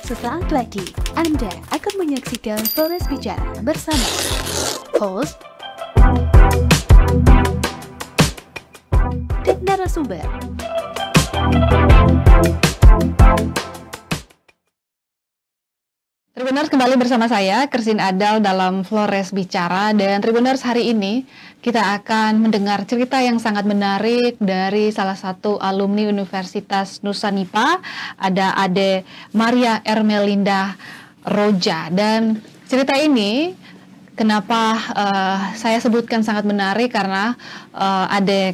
Sesaat lagi, Anda akan menyaksikan Flores Bicara bersama host dan narasumber. Tribuners, kembali bersama saya, Kersin Adal dalam Flores Bicara. Dan Tribuners, hari ini kita akan mendengar cerita yang sangat menarik dari salah satu alumni Universitas Nusa Nipa. Ada Ade Maria Ermelinda Roja. Dan cerita ini kenapa saya sebutkan sangat menarik karena Ade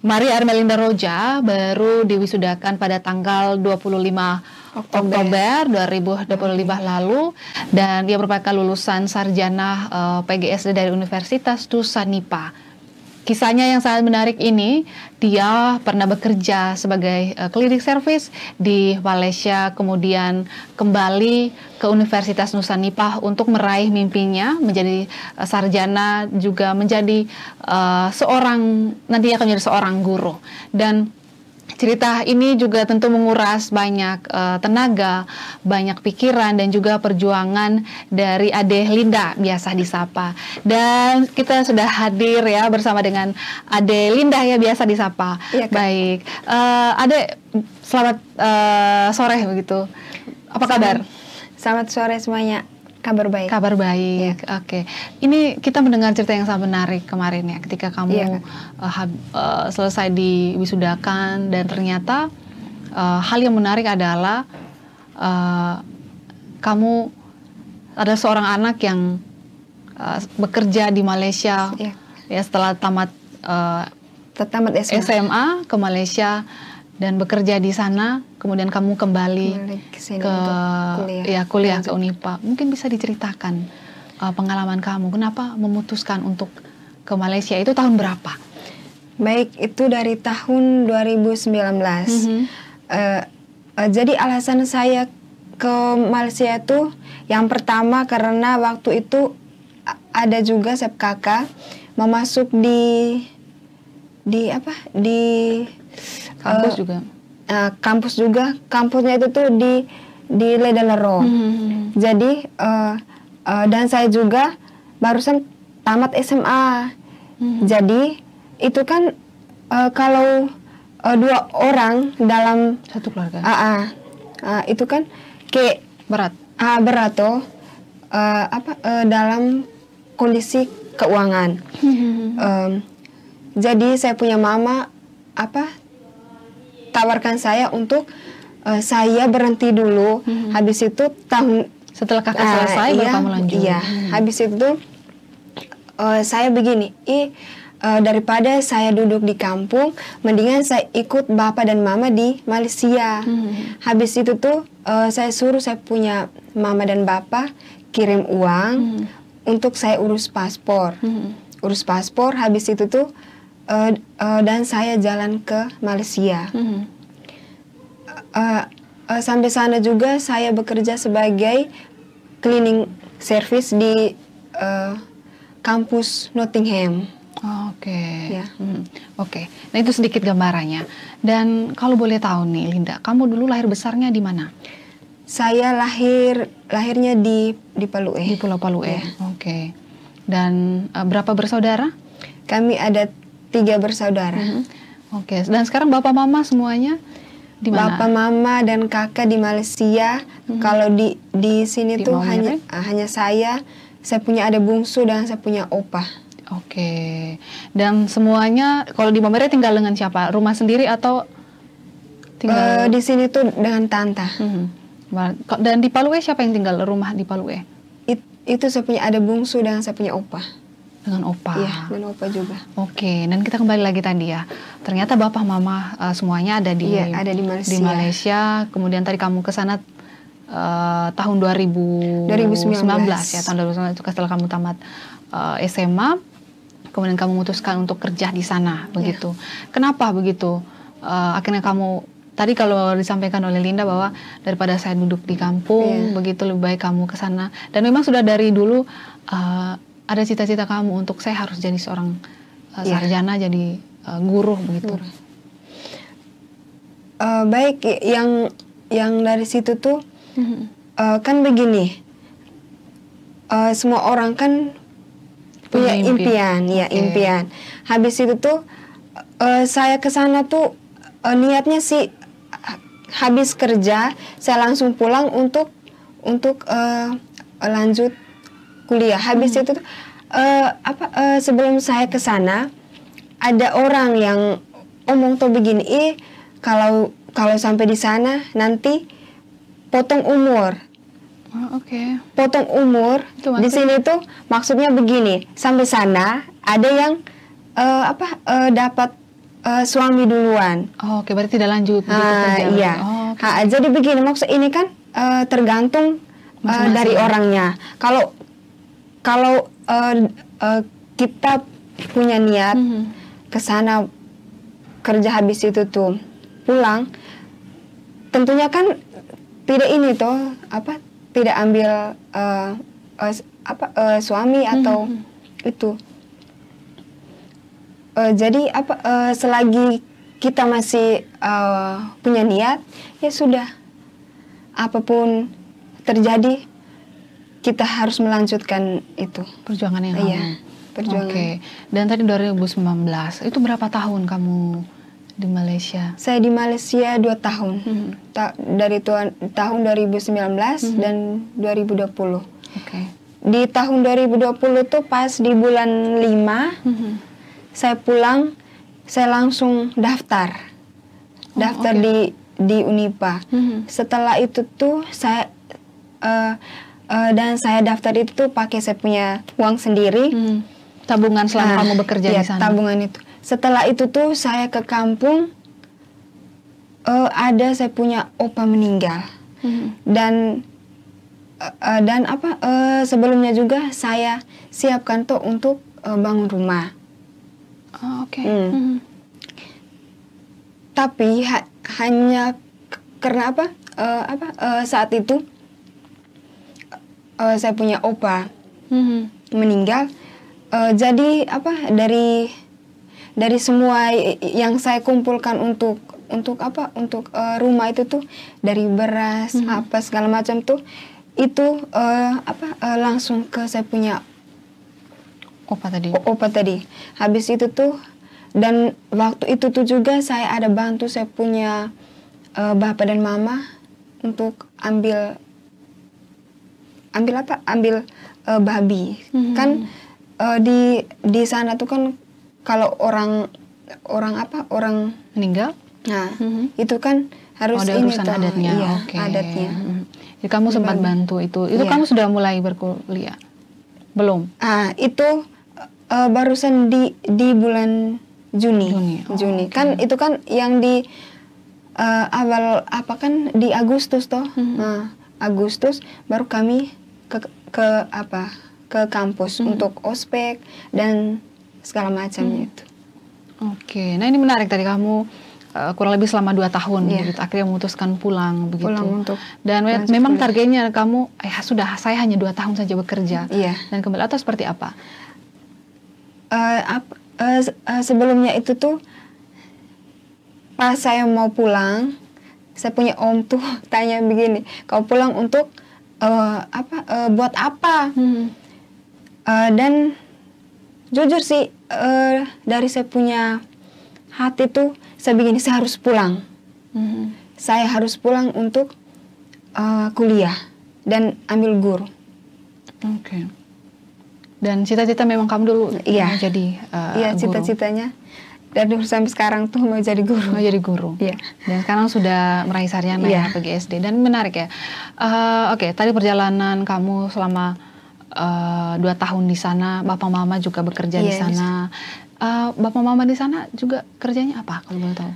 Maria Ermelinda Roja baru diwisudakan pada tanggal 25 Oktober 2025 lalu, dan dia merupakan lulusan sarjana PGSD dari Universitas Nusa Nipa. Kisahnya yang sangat menarik ini, dia pernah bekerja sebagai cleaning service di Malaysia, kemudian kembali ke Universitas Nusa Nipa untuk meraih mimpinya menjadi sarjana, juga menjadi nantinya akan menjadi seorang guru. Dan cerita ini juga tentu menguras banyak tenaga, banyak pikiran, dan juga perjuangan dari Ade Linda, biasa disapa. Dan kita sudah hadir ya bersama dengan Ade Linda ya, biasa disapa. Iya, Kak. Baik, Ade, selamat sore begitu. Apa kabar? Selamat sore semuanya. Kabar baik. Kabar baik, ya. Oke. Ini kita mendengar cerita yang sangat menarik kemarin ya, ketika kamu selesai diwisudakan, dan ternyata hal yang menarik adalah kamu adalah seorang anak yang bekerja di Malaysia, ya, setelah tamat SMA ke Malaysia dan bekerja di sana, kemudian kamu kembali ke kuliah ke Unipa. Mungkin bisa diceritakan pengalaman kamu, kenapa memutuskan untuk ke Malaysia, itu tahun berapa? Baik, itu dari tahun 2019. Jadi alasan saya ke Malaysia itu yang pertama karena waktu itu ada juga kakak mau masuk di Kampus juga. Kampusnya itu tuh di Ledanero. Jadi dan saya juga barusan tamat SMA. Jadi itu kan kalau dua orang dalam satu keluarga. Itu kan kayak berat tuh dalam kondisi keuangan. Jadi saya punya mama tawarkan saya untuk saya berhenti dulu. Habis itu setelah kakak selesai baru kamu lanjut. Iya, habis itu saya begini, daripada saya duduk di kampung, mendingan saya ikut bapak dan mama di Malaysia. Habis itu tuh saya suruh saya punya mama dan bapak kirim uang untuk saya urus paspor. Urus paspor, habis itu tuh dan saya jalan ke Malaysia. Sampai sana juga saya bekerja sebagai cleaning service di kampus Nottingham. Oke. Ya. Oke. Nah, itu sedikit gambarannya. Dan kalau boleh tahu nih, Linda, kamu dulu lahir besarnya di mana? Saya lahirnya di Palue. Di Pulau Palue. Ya. Oke. Dan berapa bersaudara? Kami ada 3 bersaudara. Oke. Dan sekarang bapak mama semuanya di mana? Bapak, mama, dan kakak di Malaysia. Kalau di sini Di tuh Maumere? hanya saya punya adik bungsu dan saya punya opa. Oke. Dan semuanya kalau di Maumere tinggal dengan siapa? Rumah sendiri atau tinggal di sini tuh dengan tante. Dan di Palue siapa yang tinggal rumah di Palue? Itu saya punya adik bungsu dan saya punya opa. Dengan opa. Iya, dengan opa juga. Oke, dan kita kembali lagi tadi ya. Ternyata bapak mama semuanya ada di Malaysia. Di Malaysia. Kemudian tadi kamu ke sana tahun 2019 ya, tahun 2019 itu setelah kamu tamat SMA. Kemudian kamu memutuskan untuk kerja di sana, begitu. Kenapa begitu? Akhirnya kamu tadi kalau disampaikan oleh Linda bahwa daripada saya duduk di kampung, begitu lebih baik kamu ke sana. Dan memang sudah dari dulu ada cita-cita kamu untuk saya harus jadi seorang sarjana, jadi guru begitu. Baik, yang dari situ tuh kan begini, semua orang kan punya impian, ya impian. Habis itu tuh saya ke sana tuh niatnya sih habis kerja saya langsung pulang untuk lanjut kuliah. Habis itu tuh sebelum saya ke sana ada orang yang omong tuh begini, kalau sampai di sana nanti potong umur. Potong umur di sini tuh maksudnya begini, sampai sana ada yang dapat suami duluan. Oke, berarti tidak lanjut gitu kerja. Iya. Jadi begini, maksud ini kan tergantung dari orangnya. Kalau kita punya niat ke sana kerja, habis itu tuh pulang, tentunya kan tidak ini tuh tidak ambil suami atau itu. Jadi selagi kita masih punya niat, ya sudah, apapun terjadi kita harus melanjutkan itu perjuangan yang lama. Perjuangan. Oke. Dan tadi 2019 itu berapa tahun kamu di Malaysia? Saya di Malaysia 2 tahun. Dari tahun 2019 dan 2020. Di tahun 2020 tuh pas di bulan 5 saya pulang, saya langsung daftar di Unipa. Setelah itu tuh saya dan saya daftar itu tuh pakai saya punya uang sendiri. Tabungan selama kamu bekerja di sana. Tabungan itu. Setelah itu tuh saya ke kampung, ada saya punya opa meninggal. Dan sebelumnya juga saya siapkan tuh untuk bangun rumah. Tapi hanya karena saat itu saya punya opa meninggal. Jadi dari semua yang saya kumpulkan untuk rumah itu tuh, dari beras segala macam tuh, itu langsung ke saya punya opa tadi. Habis itu tuh, dan waktu itu tuh juga saya ada bantu saya punya bapak dan mama untuk ambil babi. Kan di sana tuh kan kalau orang meninggal, itu kan harus ada ini urusan adatnya. Adatnya. Jadi kamu sempat bantu itu. Itu kamu sudah mulai berkuliah? Belum? Itu barusan di bulan Juni. Kan itu kan yang di awal di Agustus toh. Agustus baru kami ke kampus untuk ospek dan segala macamnya itu. Nah ini menarik, tadi kamu kurang lebih selama 2 tahun gitu, akhirnya memutuskan pulang begitu. Dan memang targetnya kamu sudah, saya hanya 2 tahun saja bekerja. Dan kembali atau seperti apa? Sebelumnya itu tuh pas saya mau pulang, saya punya om tuh tanya begini, kau pulang untuk buat apa? Dan jujur sih, dari saya punya hati tuh saya begini, saya harus pulang. Saya harus pulang untuk kuliah dan ambil guru. Dan cita-cita memang kamu dulu mau jadi guru? Cita-citanya dari dulu sampai sekarang tuh mau jadi guru. Dan sekarang sudah meraih sarjana pergi SD. Dan menarik ya. Tadi perjalanan kamu selama 2 tahun di sana, bapak mama juga bekerja di sana. Bapak mama di sana juga kerjanya apa kalau boleh tahu?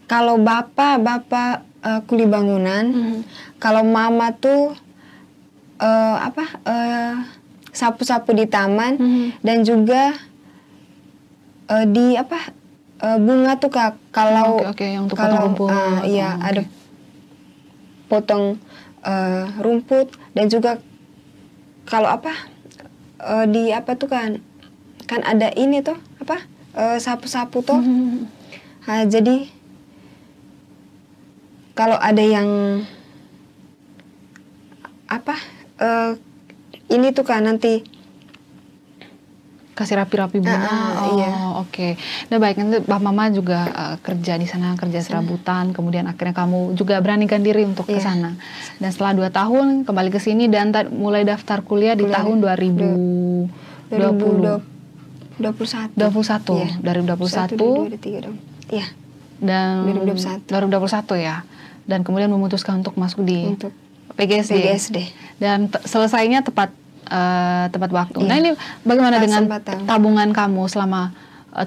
Kalau bapak kuli bangunan, kalau mama tuh sapu-sapu di taman, dan juga di bunga tuh Kak. Kalau untuk potong rumput. Ada potong rumput, dan juga kalau di tuh kan ada ini tuh sapu-sapu tuh. Jadi kalau ada yang apa ini tuh kan nanti kasih rapi-rapi bunga. iya. Oke. Nah baik, nanti Mama juga kerja di sana, kerja serabutan, kemudian akhirnya kamu juga beranikan diri untuk ke sana. Dan setelah 2 tahun kembali ke sini dan mulai daftar kuliah di tahun 2021. Iya. Dari 21. Iya. Dan 2021 ya. Dan kemudian memutuskan untuk masuk di PGSD. Dan selesainya tepat waktu. Iya. Nah ini bagaimana dengan Kesempatan. tabungan kamu selama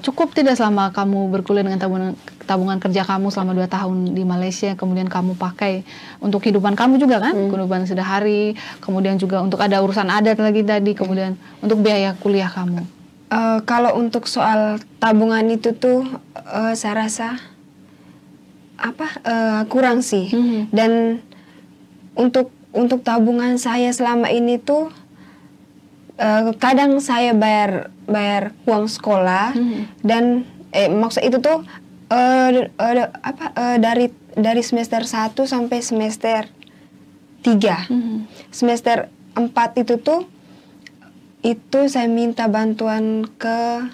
cukup tidak selama kamu berkuliah dengan tabungan kerja kamu selama 2 tahun di Malaysia, kemudian kamu pakai untuk kehidupan kamu juga kan, kehidupan sehari-hari, kemudian juga untuk ada urusan adat lagi tadi, kemudian untuk biaya kuliah kamu. Kalau untuk soal tabungan itu tuh saya rasa kurang sih. Dan untuk tabungan saya selama ini tuh kadang saya bayar uang sekolah dan maksud itu tuh dari semester 1 sampai semester 3. Semester 4 itu tuh saya minta bantuan ke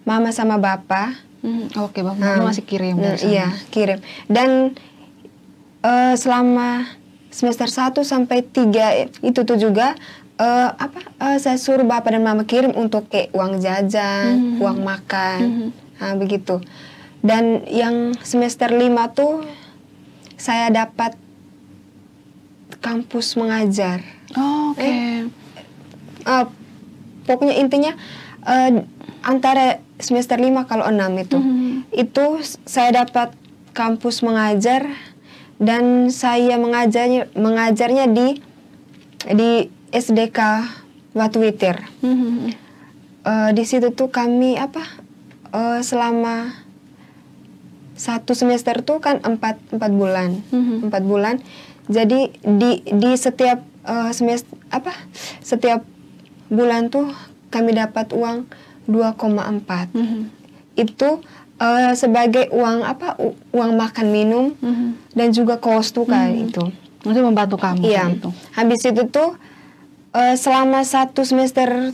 mama sama bapak. Oke, Mama masih kirim dari sana. Iya, kirim. Dan selama semester 1 sampai 3 itu tuh juga saya suruh bapak dan mama kirim untuk kayak uang jajan, uang makan, begitu. Dan yang semester 5 tuh saya dapat kampus mengajar. Oke. Pokoknya intinya antara semester 5 kalau 6 itu saya dapat kampus mengajar dan saya mengajarnya di SDK Batu Witir. Di situ tuh kami selama 1 semester tuh kan 4 bulan. 4 bulan. Jadi di setiap semester setiap bulan tuh kami dapat uang 2,4. Itu sebagai uang makan minum dan juga kos tuh kan itu. Itu membantu kamu. Iya. Gitu. Habis itu tuh selama 1 semester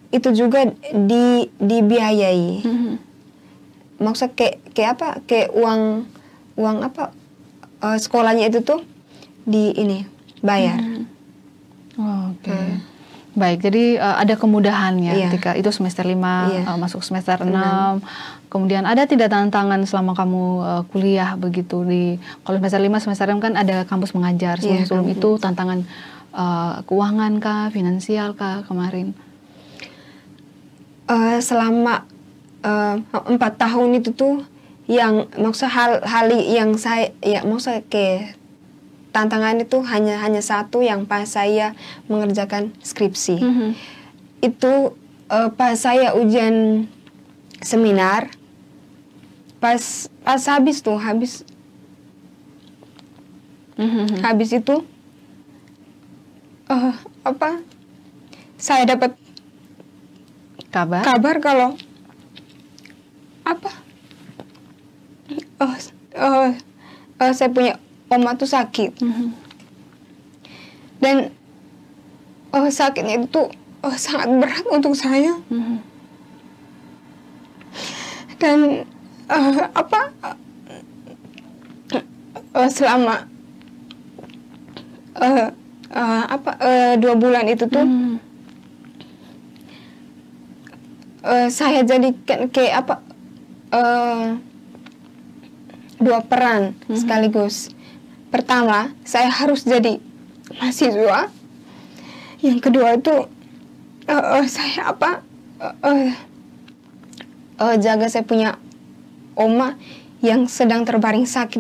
itu juga dibiayai. Maksud kayak uang sekolahnya itu tuh bayar. Oke. Baik, jadi ada kemudahan ya Iya. ketika itu semester 5 masuk semester 6. 6. Kemudian ada tidak tantangan selama kamu kuliah begitu kalau semester 5 semester 6 kan ada kampus mengajar. Sebelum itu tantangan keuangan kah, finansial kah kemarin? Selama 4 tahun itu tuh yang maksud hal yang maksud kayak tantangan itu hanya satu yang pas saya mengerjakan skripsi. Itu pas saya ujian seminar, pas habis itu saya dapat kabar kalau saya punya oma tuh sakit. Dan sakitnya itu sangat berat untuk saya. Dan selama 2 bulan itu tuh saya jadikan kayak 2 peran sekaligus. Pertama, saya harus jadi mahasiswa. Yang kedua itu saya jaga saya punya oma yang sedang terbaring sakit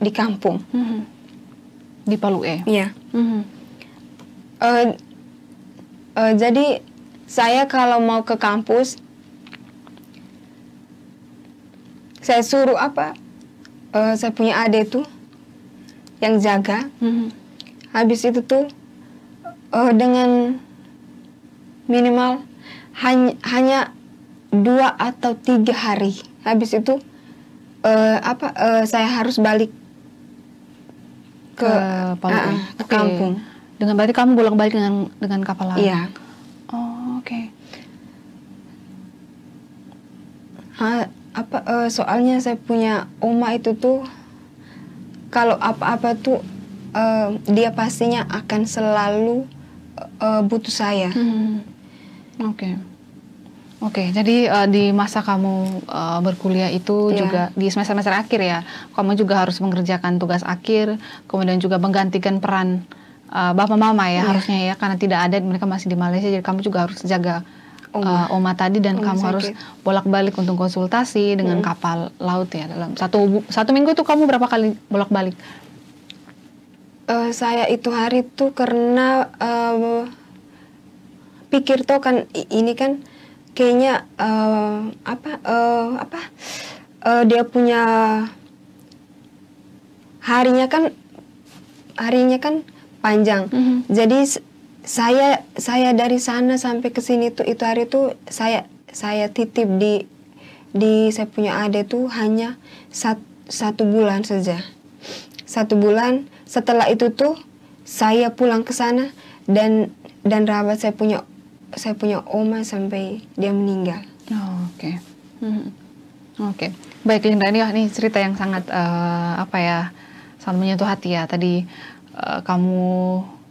di kampung. Di Palu E? Iya. Jadi saya kalau mau ke kampus, saya suruh saya punya adik tuh yang jaga. Habis itu tuh dengan minimal hanya 2 atau 3 hari. Habis itu saya harus balik ke Palu E. ke kampung. Dengan berarti kamu bolak-balik dengan kapal laut. Iya. Oh, oke. Soalnya saya punya oma itu tuh kalau apa-apa tuh dia pastinya akan selalu butuh saya. Oke. Oke, jadi di masa kamu berkuliah itu juga di semester-semester akhir ya, kamu juga harus mengerjakan tugas akhir, kemudian juga menggantikan peran bapak mama ya harusnya ya, karena tidak ada, mereka masih di Malaysia, jadi kamu juga harus jaga oma tadi, dan kamu harus bolak-balik untuk konsultasi dengan kapal laut ya. Dalam satu minggu tuh kamu berapa kali bolak-balik? Saya itu hari tuh karena pikir tuh kan ini kan kayaknya dia punya harinya kan panjang. Jadi saya dari sana sampai ke sini tuh itu hari tuh saya titip di saya punya adik tuh hanya 1 bulan saja. 1 bulan. Setelah itu tuh saya pulang ke sana dan rawat saya punya oma sampai dia meninggal. Oh, oke. Oke. Baik Linda, ini cerita yang sangat sangat menyentuh hati ya. Tadi kamu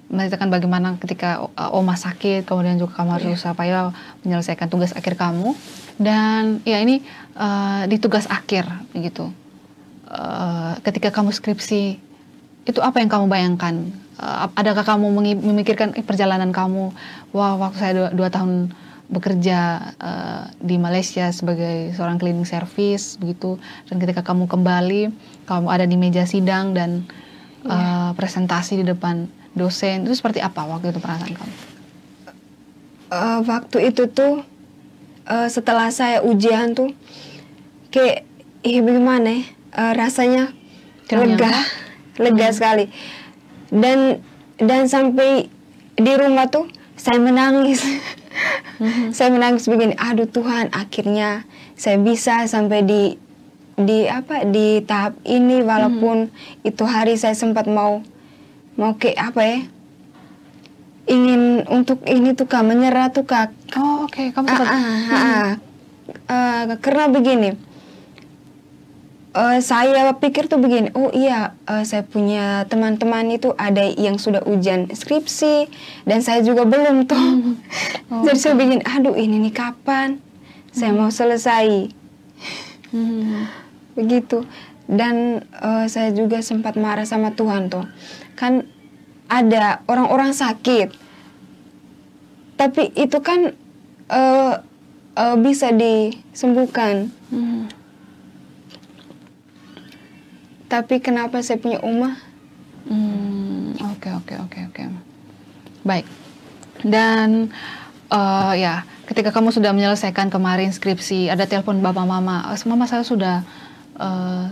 menceritakan bagaimana ketika oma sakit, kemudian juga kamu harus menyelesaikan tugas akhir kamu, dan ya ini di tugas akhir begitu. Ketika kamu skripsi, itu apa yang kamu bayangkan? Adakah kamu memikirkan perjalanan kamu? Wah, waktu saya 2 tahun bekerja di Malaysia sebagai seorang cleaning service begitu, dan ketika kamu kembali, kamu ada di meja sidang dan presentasi di depan dosen, itu seperti apa waktu itu perasaan kamu? Waktu itu tuh setelah saya ujian tuh kayak bagaimana rasanya lega sekali, dan sampai di rumah tuh saya menangis. Saya menangis begini, aduh Tuhan, akhirnya saya bisa sampai di tahap ini, walaupun itu hari saya sempat mau kayak ingin untuk ini tuh Kak, menyerah tuh Kak. Oh, oke. Kamu sempat karena begini, saya pikir tuh begini, oh iya, saya punya teman-teman itu ada yang sudah ujian skripsi dan saya juga belum tuh. Jadi saya bikin, aduh ini nih kapan saya mau selesai. Begitu. Dan saya juga sempat marah sama Tuhan tuh. Kan ada orang-orang sakit, tapi itu kan bisa disembuhkan. Tapi kenapa saya punya oma? Oke. Baik. Dan ketika kamu sudah menyelesaikan kemarin skripsi, ada telepon bapak mama, mama saya sudah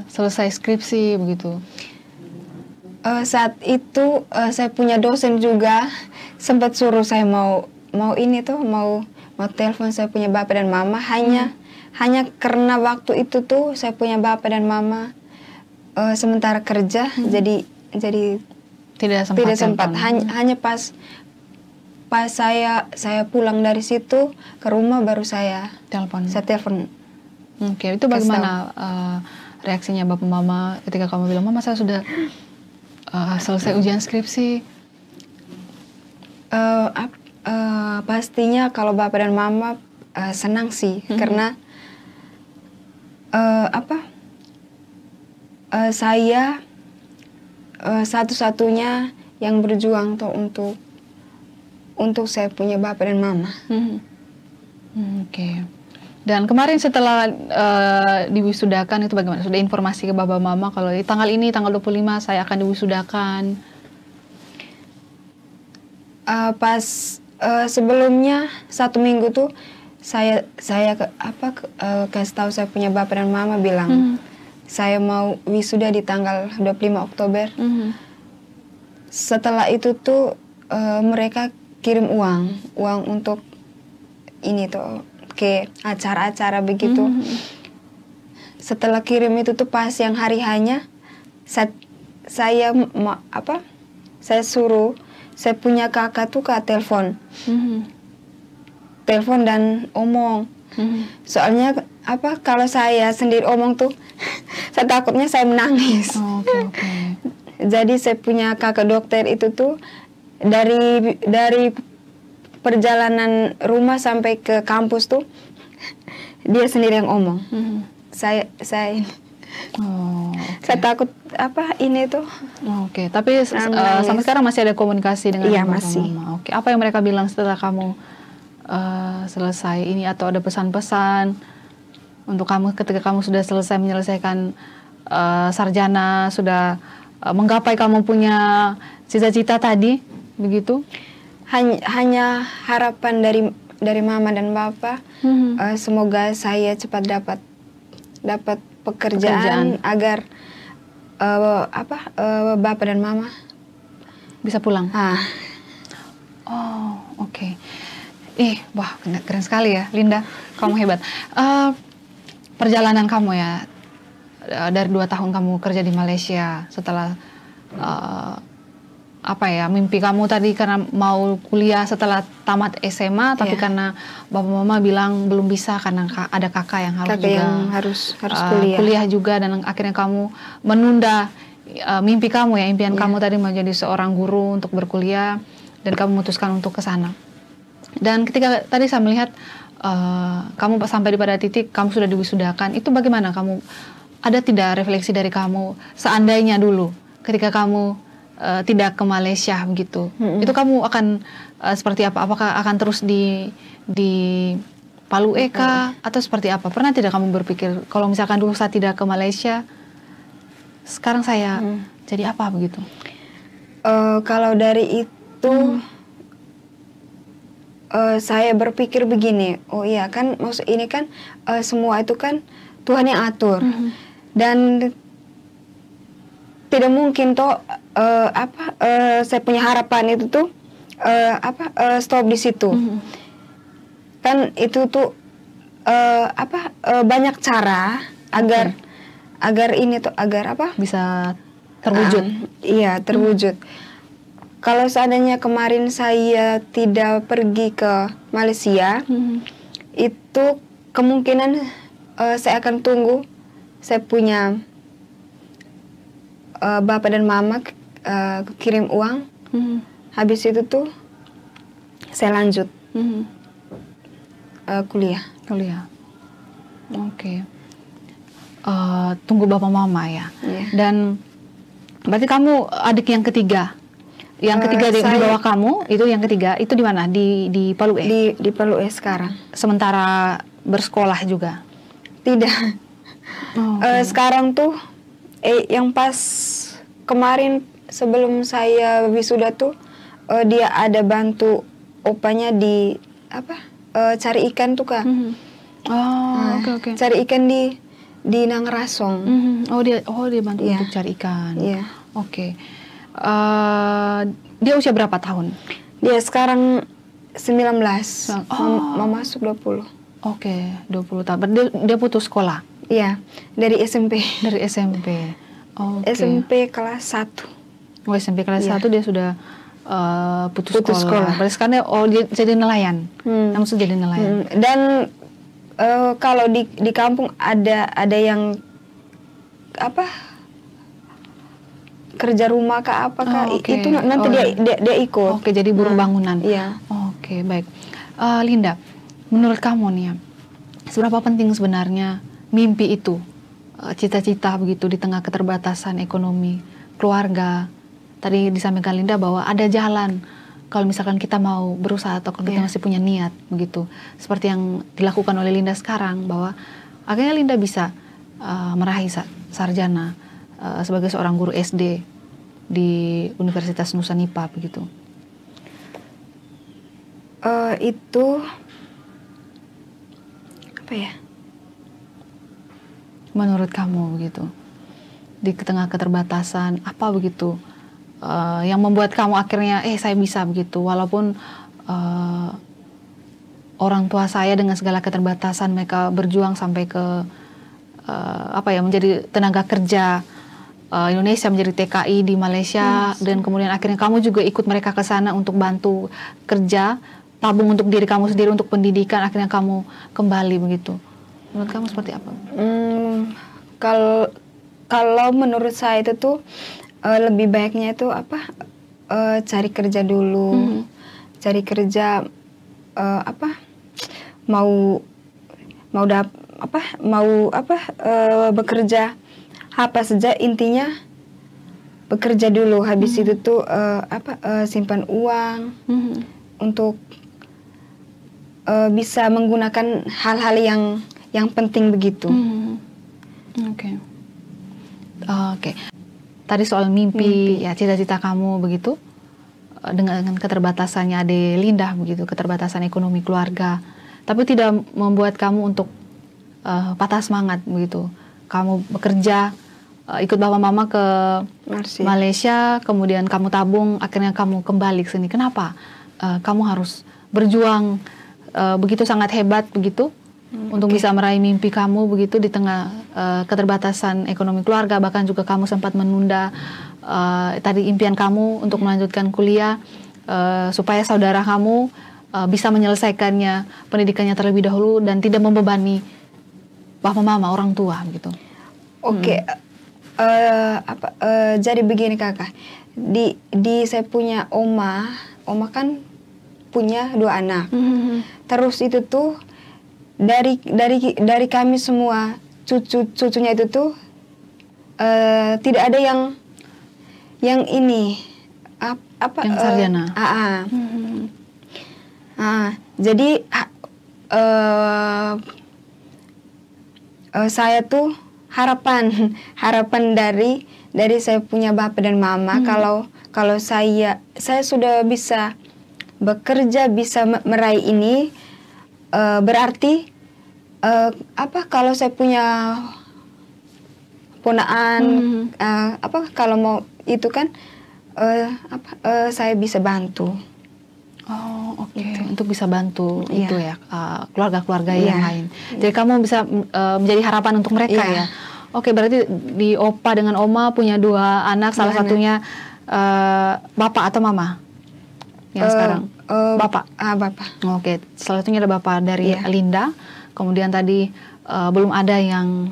selesai skripsi begitu. Saat itu saya punya dosen juga sempat suruh saya mau telepon saya punya bapak dan mama, hanya karena waktu itu tuh saya punya bapak dan mama sementara kerja, jadi tidak sempat. Hanya pas saya pulang dari situ ke rumah baru saya telepon. Oke, itu bagaimana reaksinya bapak mama ketika kamu bilang, mama saya sudah selesai ujian skripsi? Pastinya kalau bapak dan mama senang sih, karena saya satu-satunya yang berjuang tuh untuk saya punya bapak dan mama. Oke. Dan kemarin setelah diwisudakan itu bagaimana? Sudah informasi ke bapak mama kalau di tanggal ini, tanggal 25 saya akan diwisudakan? Sebelumnya 1 minggu tuh saya kasih tahu saya punya bapak dan mama, bilang saya mau wisuda di tanggal 25 Oktober. Setelah itu tuh mereka kirim uang untuk ini tuh ke acara-acara begitu. Setelah kirim itu tuh pas yang hari hanya saya suruh saya punya kakak tuh kak telepon dan omong. Soalnya apa, kalau saya sendiri omong tuh saya takutnya saya menangis. Oke. Jadi saya punya kakak dokter itu tuh dari perjalanan rumah sampai ke kampus tuh dia sendiri yang omong. Saya saya takut apa ini tuh. Oke, tapi sampai sekarang masih ada komunikasi dengan Iya, Bapak masih. Mama. Oke, apa yang mereka bilang setelah kamu selesai ini, atau ada pesan-pesan untuk kamu ketika kamu sudah selesai menyelesaikan sarjana, sudah menggapai kamu punya cita-cita tadi, begitu? Hanya harapan dari mama dan bapak, semoga saya cepat dapat pekerjaan agar bapak dan mama Bisa pulang. Ah, Oke. Wah, keren sekali ya, Linda. Kamu hebat. Perjalanan kamu ya, dari 2 tahun kamu kerja di Malaysia, setelah mimpi kamu tadi karena mau kuliah setelah tamat SMA, tapi karena bapak mama bilang belum bisa karena ada kakak yang harus kuliah juga, dan akhirnya kamu menunda mimpi kamu ya, impian kamu tadi menjadi seorang guru untuk berkuliah, dan kamu memutuskan untuk ke sana. Dan ketika tadi saya melihat kamu sampai pada titik kamu sudah diwisudakan, itu bagaimana kamu, ada tidak refleksi dari kamu seandainya dulu ketika kamu tidak ke Malaysia begitu, itu kamu akan seperti apa? Apakah akan terus di Palu Eka atau seperti apa? Pernah tidak kamu berpikir kalau misalkan dulu saya tidak ke Malaysia, sekarang saya jadi apa begitu? Kalau dari itu saya berpikir begini, oh iya kan, maksud ini kan semua itu kan Tuhan yang atur, dan tidak mungkin toh saya punya harapan itu tuh stop di situ. Kan itu tuh banyak cara agar ini tuh agar bisa terwujud. Iya, terwujud. Kalau seandainya kemarin saya tidak pergi ke Malaysia, itu kemungkinan saya akan tunggu saya punya bapak dan mama kirim uang, habis itu tuh saya lanjut kuliah. Oke. Tunggu bapak mama ya. Dan berarti kamu adik yang ketiga. Yang ketiga di bawah kamu, itu yang ketiga itu di mana? Di Palu Di Palu sekarang. Sementara bersekolah juga? Tidak. Sekarang tuh yang pas kemarin sebelum saya wisuda tuh dia ada bantu opanya di cari ikan tuh Kak. Oke. Cari ikan di Nangrasong. Dia bantu untuk cari ikan. Oke. Dia usia berapa tahun? Dia sekarang 19. Mau masuk 20. Oke, 20 tahun. Dia putus sekolah? Iya, dari SMP. Dari SMP. SMP kelas 1. SMP kelas 1 dia sudah putus sekolah. Berarti sekarang dia jadi nelayan. Langsung jadi nelayan. Dan kalau di kampung ada yang kerja rumah kah itu nanti dia ikut. Oke, jadi buruh bangunan. Iya. Oke, baik. Linda, menurut kamu nih ya, seberapa penting sebenarnya mimpi itu, cita-cita begitu di tengah keterbatasan ekonomi, keluarga? Tadi disampaikan Linda bahwa ada jalan kalau misalkan kita mau berusaha atau kalau kita masih punya niat begitu. Seperti yang dilakukan oleh Linda sekarang, bahwa akhirnya Linda bisa meraih sarjana sebagai seorang guru SD di Universitas Nusa Nipah begitu. Itu apa ya? Menurut kamu begitu, di tengah keterbatasan apa begitu yang membuat kamu akhirnya saya bisa begitu, walaupun orang tua saya dengan segala keterbatasan mereka berjuang sampai ke menjadi tenaga kerja Indonesia menjadi TKI di Malaysia, dan kemudian akhirnya kamu juga ikut mereka ke sana untuk bantu kerja, tabung untuk diri kamu sendiri untuk pendidikan, akhirnya kamu kembali begitu. Menurut kamu seperti apa? Kalau menurut saya itu tuh lebih baiknya itu cari kerja dulu, cari kerja bekerja apa saja, intinya bekerja dulu. Habis itu tuh simpan uang untuk bisa menggunakan hal-hal yang penting begitu. Oke. Tadi soal mimpi, ya cita-cita kamu begitu, dengan keterbatasannya Ade Linda begitu, keterbatasan ekonomi keluarga, tapi tidak membuat kamu untuk patah semangat begitu. Kamu bekerja, ikut bapak mama ke Malaysia, kemudian kamu tabung, akhirnya kamu kembali ke sini. Kenapa kamu harus berjuang begitu sangat hebat begitu untuk bisa meraih mimpi kamu begitu di tengah keterbatasan ekonomi keluarga, bahkan juga kamu sempat menunda tadi impian kamu untuk melanjutkan kuliah supaya saudara kamu bisa menyelesaikannya pendidikannya terlebih dahulu dan tidak membebani bapak mama orang tua gitu. Jadi begini kakak, di saya punya oma kan punya 2 anak. Terus itu tuh dari kami semua cucunya itu tuh tidak ada yang ini yang sarjana. Jadi saya tuh harapan dari saya punya bapak dan mama, kalau saya sudah bisa bekerja, bisa meraih ini, berarti kalau saya punya ponaan kalau mau itu kan saya bisa bantu. Gitu. Untuk bisa bantu itu ya keluarga-keluarga yang lain. Jadi kamu bisa menjadi harapan untuk mereka ya. Berarti di opa dengan oma punya 2 anak, salah satunya bapak atau mama yang sekarang? Bapak. Bapak. Salah satunya ada bapak dari Linda. Kemudian tadi belum ada yang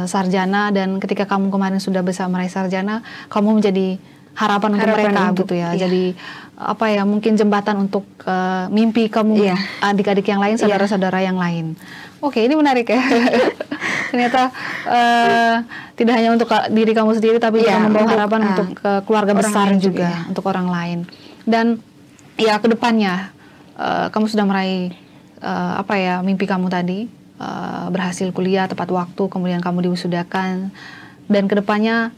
sarjana, dan ketika kamu kemarin sudah bisa meraih sarjana, kamu menjadi harapan untuk mereka gitu ya. Jadi mungkin jembatan untuk mimpi kamu, adik-adik yang lain, saudara-saudara yang lain. Ini menarik ya. Ternyata tidak hanya untuk diri kamu sendiri, tapi juga membawa harapan untuk keluarga besar juga, untuk orang lain. Dan kedepannya kamu sudah meraih mimpi kamu tadi, berhasil kuliah tepat waktu, kemudian kamu diwisudakan, dan kedepannya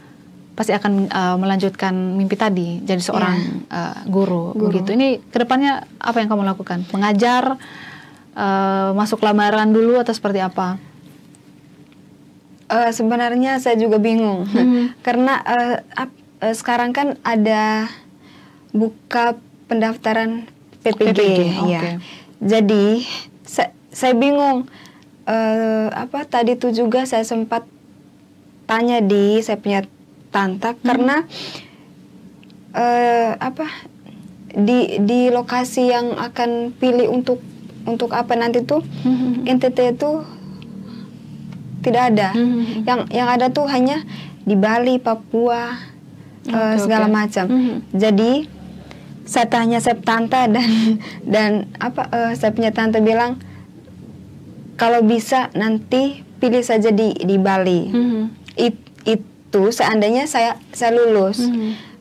pasti akan melanjutkan mimpi tadi, jadi seorang guru begitu. Ini kedepannya apa yang kamu lakukan? Mengajar, masuk lamaran dulu, atau seperti apa? Sebenarnya saya juga bingung karena sekarang kan ada buka pendaftaran PPG. Jadi saya bingung. Tadi tuh juga saya sempat tanya saya punya tante, karena di lokasi yang akan pilih untuk apa nanti tuh NTT itu tidak ada. Yang ada tuh hanya di Bali, Papua, segala macam. Jadi saya tanya tante, dan saya punya tante bilang kalau bisa nanti pilih saja di Bali. Itu seandainya saya lulus.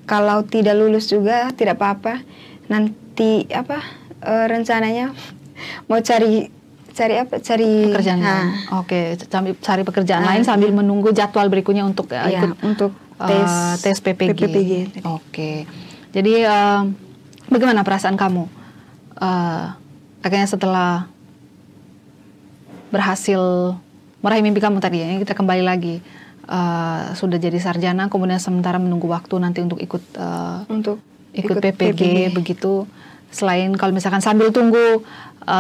Kalau tidak lulus juga tidak apa-apa. Nanti rencananya mau cari pekerjaan lain. Cari pekerjaan lain sambil menunggu jadwal berikutnya untuk ikut tes PPG. Jadi bagaimana perasaan kamu akhirnya setelah berhasil meraih mimpi kamu tadi ya? Kita kembali lagi, sudah jadi sarjana, kemudian sementara menunggu waktu nanti untuk ikut PPG begitu. Selain kalau misalkan sambil tunggu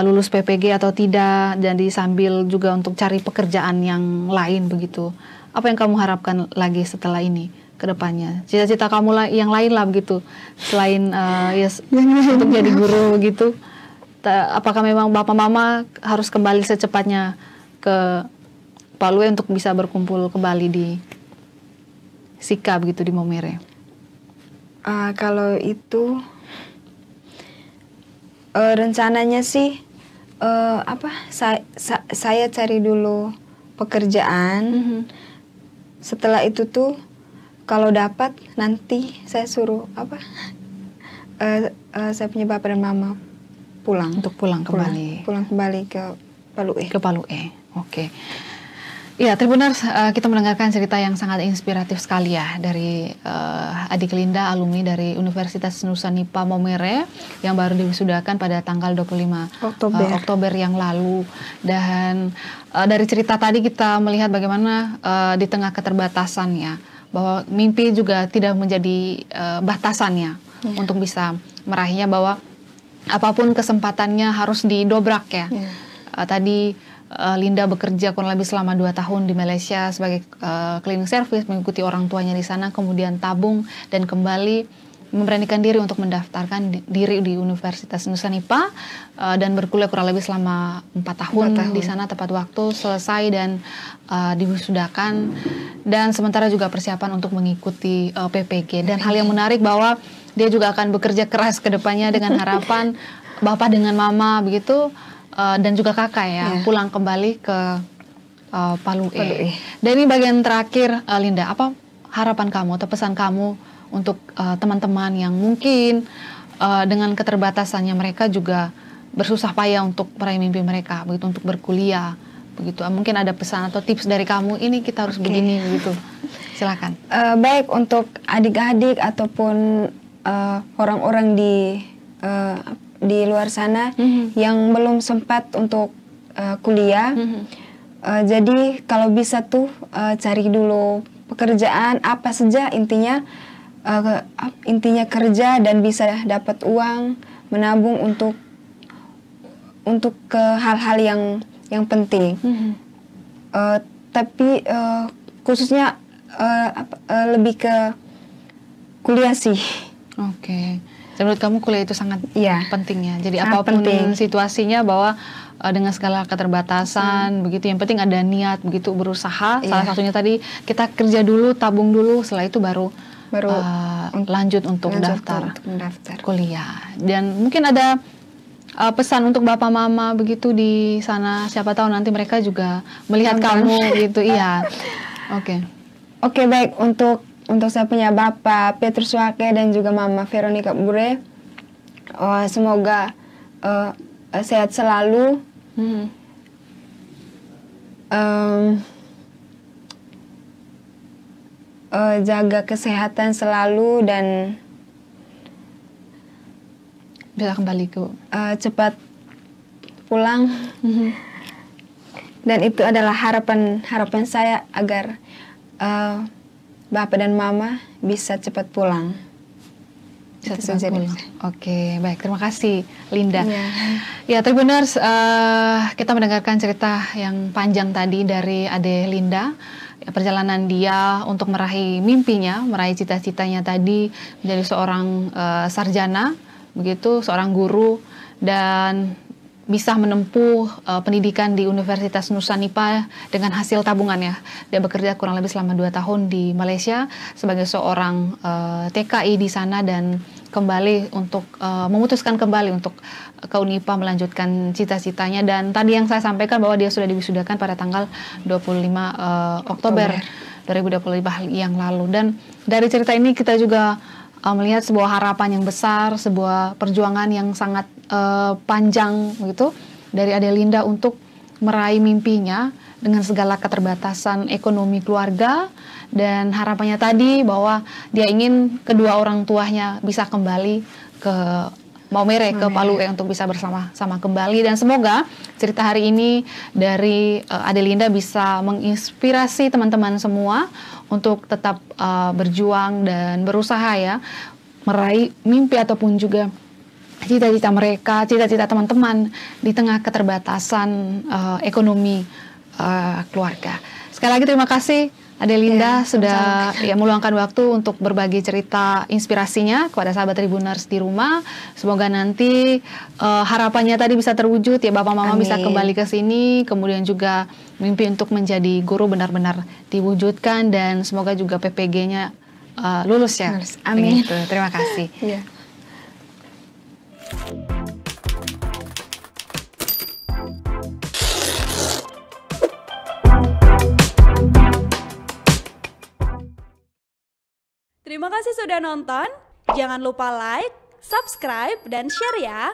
lulus PPG atau tidak, jadi sambil juga untuk cari pekerjaan yang lain begitu. apa yang kamu harapkan lagi setelah ini ke depannya? Cita-cita kamu yang lain lah begitu, selain untuk jadi guru gitu. Apakah memang Bapak Mama harus kembali secepatnya ke Palue untuk bisa berkumpul kembali di Sika begitu, di Maumere? Kalau itu rencananya sih saya cari dulu pekerjaan. Setelah itu tuh kalau dapat nanti saya suruh saya punya bapak dan mama pulang kembali ke Palue. Ke Palue. Oke. Ya, Tribuners, kita mendengarkan cerita yang sangat inspiratif sekali ya dari adik Linda, alumni dari Universitas Nusa Nipa Maumere yang baru diwisudakan pada tanggal 25 Oktober yang lalu. Dan dari cerita tadi kita melihat bagaimana di tengah keterbatasan ya, bahwa mimpi juga tidak menjadi batasannya untuk bisa meraihnya, bahwa apapun kesempatannya harus didobrak ya. Tadi Linda bekerja kurang lebih selama 2 tahun di Malaysia sebagai cleaning service, mengikuti orang tuanya di sana, kemudian tabung dan kembali memberanikan diri untuk mendaftarkan diri di Universitas Nusa Nipa dan berkuliah kurang lebih selama 4 tahun di sana tepat waktu, selesai dan diwisudakan, dan sementara juga persiapan untuk mengikuti PPG. Dan hal yang menarik bahwa dia juga akan bekerja keras ke depannya dengan harapan Bapak dengan Mama begitu dan juga kakak ya pulang kembali ke Palue. Dan ini bagian terakhir, Linda, apa harapan kamu atau pesan kamu untuk teman-teman yang mungkin dengan keterbatasannya mereka juga bersusah payah untuk meraih mimpi mereka begitu, untuk berkuliah begitu. Mungkin ada pesan atau tips dari kamu, ini kita harus begini begitu. Silakan. Baik untuk adik-adik ataupun orang-orang di luar sana yang belum sempat untuk kuliah. Jadi kalau bisa tuh cari dulu pekerjaan apa saja, intinya kerja dan bisa dapat uang, menabung untuk ke hal-hal yang penting. Tapi khususnya lebih ke kuliah sih. Oke. Dan menurut kamu kuliah itu sangat penting ya. Jadi sangat apapun penting situasinya, bahwa dengan segala keterbatasan begitu, yang penting ada niat begitu, berusaha. Salah satunya tadi kita kerja dulu, tabung dulu, setelah itu baru lanjut untuk mendaftar kuliah. Dan mungkin ada pesan untuk Bapak Mama begitu di sana, siapa tahu nanti mereka juga melihat kamu gitu. Iya. Oke, baik, untuk saya punya Bapak Petrus Wake dan juga Mama Veronica Bure, semoga sehat selalu, jaga kesehatan selalu, dan bisa kembali ke cepat pulang. Dan itu adalah harapan saya agar Bapak dan Mama bisa cepat pulang. Oke, baik, terima kasih Linda. Ya, Tribuners, kita mendengarkan cerita yang panjang tadi dari Ade Linda, perjalanan dia untuk meraih mimpinya, meraih cita-citanya tadi menjadi seorang sarjana, begitu, seorang guru, dan bisa menempuh pendidikan di Universitas Nusa Nipa dengan hasil tabungan ya. Dia bekerja kurang lebih selama 2 tahun di Malaysia sebagai seorang TKI di sana, dan kembali untuk memutuskan kembali untuk ke Unipa melanjutkan cita-citanya. Dan tadi yang saya sampaikan bahwa dia sudah diwisudakan pada tanggal 25 Oktober 2025 yang lalu. Dan dari cerita ini kita juga melihat sebuah harapan yang besar, sebuah perjuangan yang sangat panjang gitu dari Adelinda untuk meraih mimpinya dengan segala keterbatasan ekonomi keluarga, dan harapannya tadi bahwa dia ingin kedua orang tuanya bisa kembali ke Maumere, ke Palue untuk bisa bersama-sama kembali. Dan semoga cerita hari ini dari Adelinda bisa menginspirasi teman-teman semua untuk tetap berjuang dan berusaha ya, meraih mimpi ataupun juga cita-cita mereka, cita-cita teman-teman di tengah keterbatasan ekonomi keluarga. Sekali lagi terima kasih Adelinda Ya, sudah ya meluangkan waktu untuk berbagi cerita inspirasinya kepada sahabat Tribuners di rumah. Semoga nanti harapannya tadi bisa terwujud ya, Bapak Mama bisa Amin. kembali ke sini, kemudian juga mimpi untuk menjadi guru benar-benar diwujudkan, dan semoga juga PPG-nya lulus ya. Lulus. Amin. Begitu. Terima kasih. Ya. Terima kasih sudah nonton. Jangan lupa like, subscribe, dan share ya.